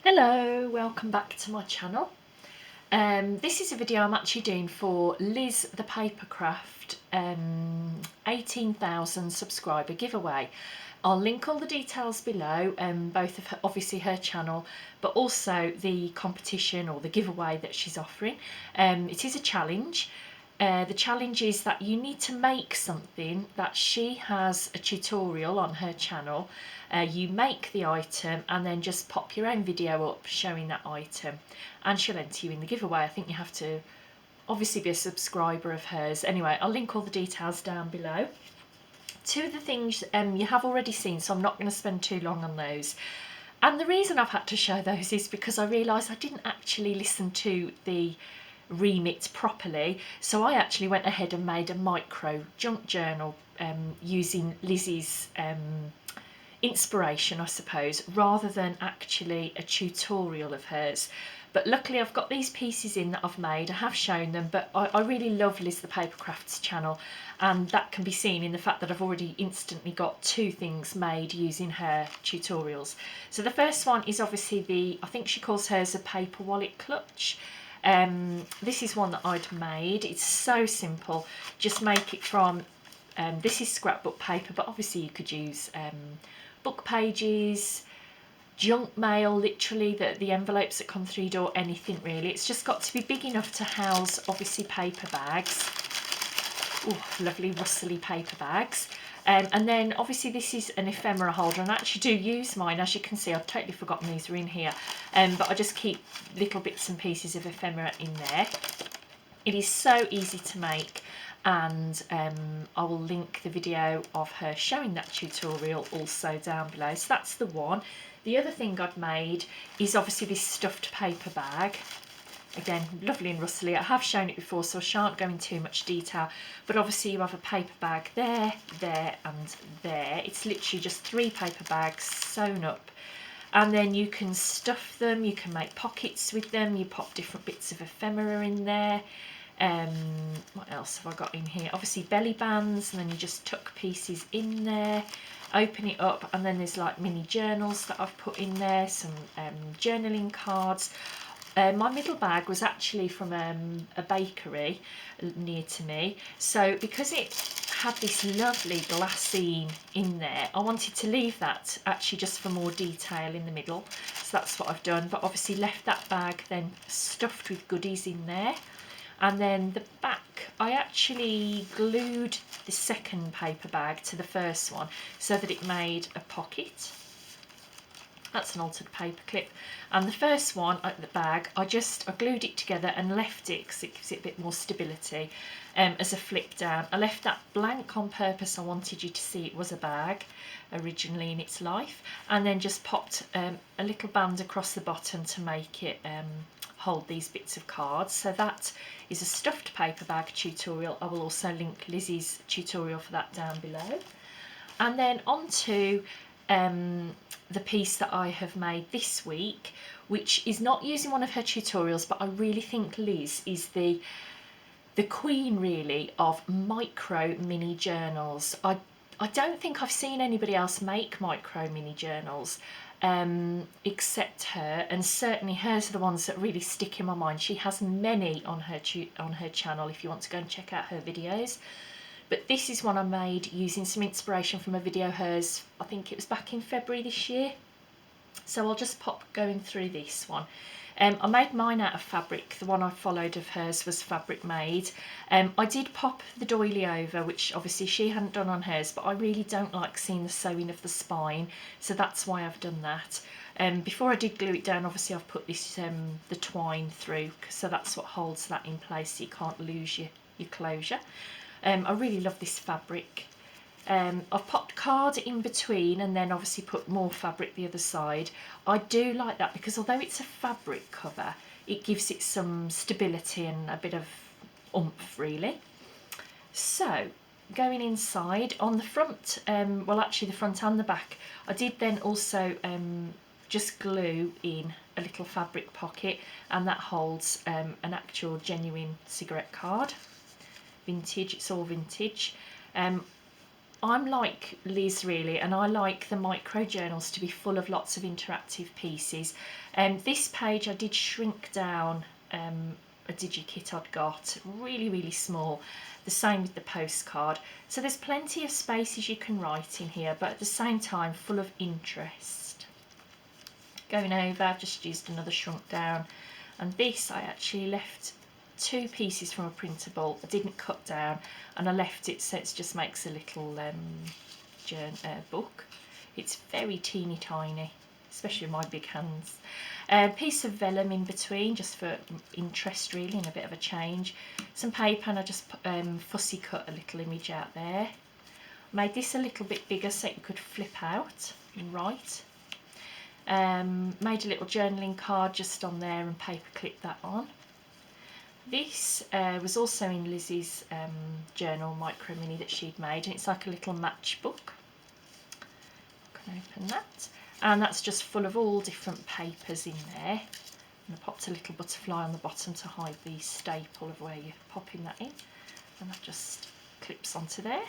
Hello, welcome back to my channel. This is a video I'm actually doing for Liz the Papercraft 18,000 subscriber giveaway. I'll link all the details below, both of her, obviously her channel, but also the competition or the giveaway that she's offering. It is a challenge. The challenge is that you need to make something that she has a tutorial on her channel. You make the item and then just pop your own video up showing that item, and she'll enter you in the giveaway. I think you have to obviously be a subscriber of hers. Anyway, I'll link all the details down below. Two of the things you have already seen, so I'm not going to spend too long on those. And the reason I've had to show those is because I realised I didn't actually listen to the remit properly, so I actually went ahead and made a micro junk journal using Lizzie's inspiration, I suppose, rather than actually a tutorial of hers. But luckily I've got these pieces in that I've made. I have shown them, but I really love Liz the Papercraft's channel, and that can be seen in the fact that I've already instantly got two things made using her tutorials. So the first one is obviously I think she calls hers a paper wallet clutch. This is one that I'd made. It's so simple. Just make it from, this is scrapbook paper, but obviously you could use book pages, junk mail, literally the envelopes that come through your door, anything really. It's just got to be big enough to house obviously paper bags. Oh, lovely rustly paper bags. And then obviously this is an ephemera holder, and I actually do use mine. As you can see, I've totally forgotten these are in here, but I just keep little bits and pieces of ephemera in there. It is so easy to make, and I will link the video of her showing that tutorial also down below. So that's the one. The other thing I've made is obviously this stuffed paper bag. Again, lovely and rustly. I have shown it before, so I shan't go into too much detail, but obviously you have a paper bag there, there and there. It's literally just 3 paper bags sewn up, and then you can stuff them, you can make pockets with them, you pop different bits of ephemera in there. What else have I got in here? Obviously belly bands, and then you just tuck pieces in there, open it up, and then there's like mini journals that I've put in there, some journaling cards. My middle bag was actually from a bakery near to me, so because it had this lovely glassine in there, I wanted to leave that actually just for more detail in the middle, so that's what I've done. But obviously left that bag then stuffed with goodies in there. And then the back, I actually glued the second paper bag to the first one so that it made a pocket. That's an altered paper clip. And the first one at the bag, I glued it together and left it because it gives it a bit more stability as a flip down. I left that blank on purpose. I wanted you to see it was a bag originally in its life, and then just popped a little band across the bottom to make it hold these bits of cards. So that is a stuffed paper bag tutorial. I will also link Lizzie's tutorial for that down below. And then on to the piece that I have made this week, which is not using one of her tutorials, but I really think Liz is the queen really of micro mini journals. I don't think I've seen anybody else make micro mini journals except her, and certainly hers are the ones that really stick in my mind. She has many on her channel if you want to go and check out her videos. But this is one I made using some inspiration from a video of hers, I think it was back in February this year. So I'll just pop going through this one. I made mine out of fabric. The one I followed of hers was fabric made. I did pop the doily over, which obviously she hadn't done on hers, but I really don't like seeing the sewing of the spine, so that's why I've done that. Before I did glue it down, obviously I've put this the twine through, so that's what holds that in place so you can't lose your closure. I really love this fabric. I've popped card in between and then obviously put more fabric the other side. I do like that because although it's a fabric cover, it gives it some stability and a bit of oomph really. So going inside on the front, well actually the front and the back, I did then also just glue in a little fabric pocket, and that holds an actual genuine cigarette card. Vintage, it's all vintage. I'm like Liz really, and I like the micro journals to be full of lots of interactive pieces. This page I did shrink down a DigiKit I'd got, really small. The same with the postcard. So there's plenty of spaces you can write in here, but at the same time full of interest. Going over, I've just used another shrunk down, and this I actually left 2 pieces from a printable. I didn't cut down, and I left it so it just makes a little book. It's very teeny tiny, especially with my big hands. A piece of vellum in between, just for interest really, and a bit of a change. Some paper, and I just fussy cut a little image out there. Made this a little bit bigger so you could flip out and write. Made a little journaling card just on there and paper clipped that on. This was also in Lizzie's journal micro mini that she'd made, and it's like a little matchbook. I can open that, and that's just full of all different papers in there. And I popped a little butterfly on the bottom to hide the staple of where you're popping that in, and that just clips onto there.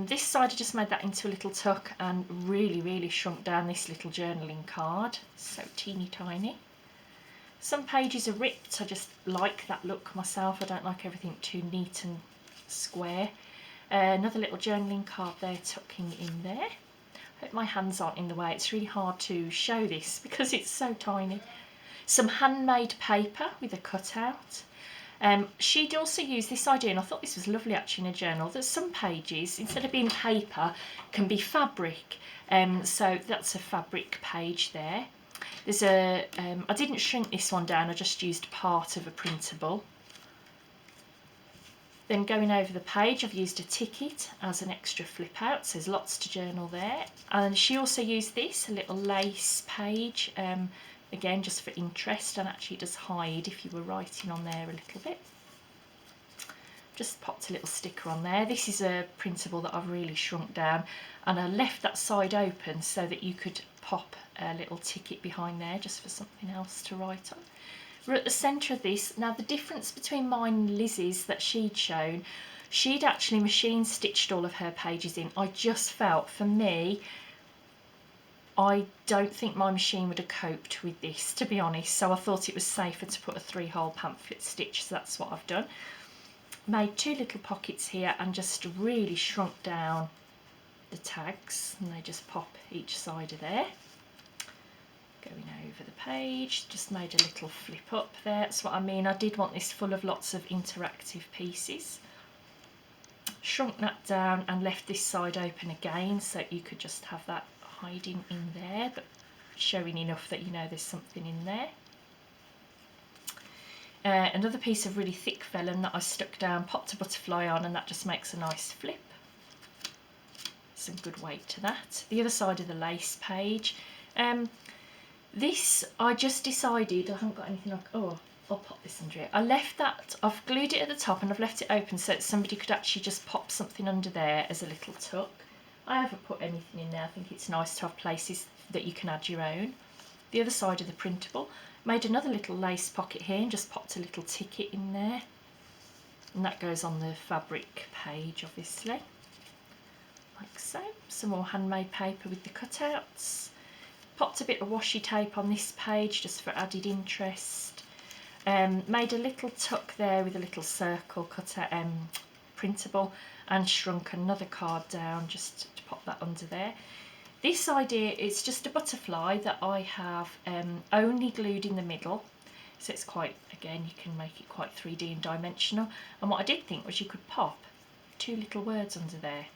This side I just made that into a little tuck and really shrunk down this little journaling card, so teeny tiny. Some pages are ripped, I just like that look myself, I don't like everything too neat and square. Another little journaling card there tucking in there. Hope my hands aren't in the way, it's really hard to show this because it's so tiny. Some handmade paper with a cutout. She'd also used this idea, and I thought this was lovely actually in a journal, that some pages, instead of being paper, can be fabric. So that's a fabric page there. There's a, I didn't shrink this one down, I just used part of a printable. Then going over the page, I've used a ticket as an extra flip out, so there's lots to journal there. And she also used this, a little lace page, again just for interest, and actually it does hide if you were writing on there a little bit. Just popped a little sticker on there. This is a printable that I've really shrunk down, and I left that side open so that you could pop a little ticket behind there just for something else to write on. We're at the centre of this. Now the difference between mine and Lizzie's that she'd shown, she'd actually machine stitched all of her pages in. I just felt, for me, I don't think my machine would have coped with this, to be honest, so I thought it was safer to put a 3-hole pamphlet stitch, so that's what I've done. Made 2 little pockets here and just really shrunk down the tags, and they just pop each side of there. Going over the page, just made a little flip up there, that's what I mean. I did want this full of lots of interactive pieces. Shrunk that down and left this side open again so you could just have that hiding in there, but showing enough that you know there's something in there. Another piece of really thick vellum that I stuck down, popped a butterfly on, and that just makes a nice flip. Some good weight to that. The other side of the lace page. This, I just decided, I haven't got anything like, oh, I'll pop this under it. I left that, I've glued it at the top and I've left it open so that somebody could actually just pop something under there as a little tuck. I haven't put anything in there, I think it's nice to have places that you can add your own. The other side of the printable, made another little lace pocket here and just popped a little ticket in there. And that goes on the fabric page, obviously. Like so. Some more handmade paper with the cutouts. Popped a bit of washi tape on this page just for added interest. Made a little tuck there with a little circle cutout printable, and shrunk another card down just to pop that under there. This idea is just a butterfly that I have only glued in the middle, so it's quite, again, you can make it quite 3D and dimensional. And what I did think was you could pop 2 little words under there.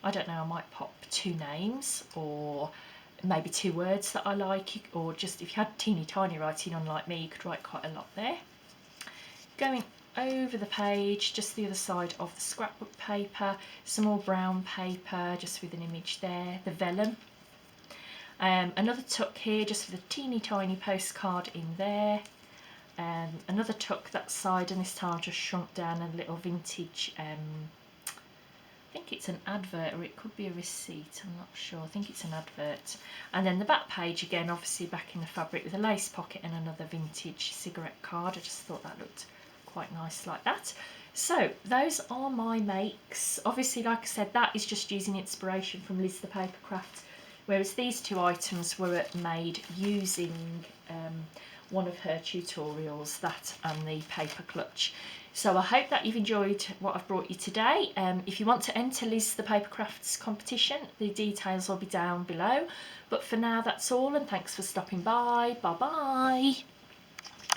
I don't know, I might pop 2 names, or maybe 2 words that I like, or just if you had teeny tiny writing on like me, you could write quite a lot there. Going over the page, just the other side of the scrapbook paper, some more brown paper just with an image there, the vellum. Another tuck here just with a teeny tiny postcard in there. Another tuck that side, and this time I just shrunk down a little vintage, I think it's an advert, or it could be a receipt, I'm not sure, I think it's an advert. And then the back page again, obviously back in the fabric with a lace pocket and another vintage cigarette card. I just thought that looked quite nice like that. So those are my makes. Obviously, like I said, that is just using inspiration from Liz the Papercraft, whereas these two items were made using one of her tutorials, that and the paper clutch. So I hope that you've enjoyed what I've brought you today. If you want to enter Liz the Papercrafts competition, the details will be down below. But for now, that's all, and thanks for stopping by. Bye bye.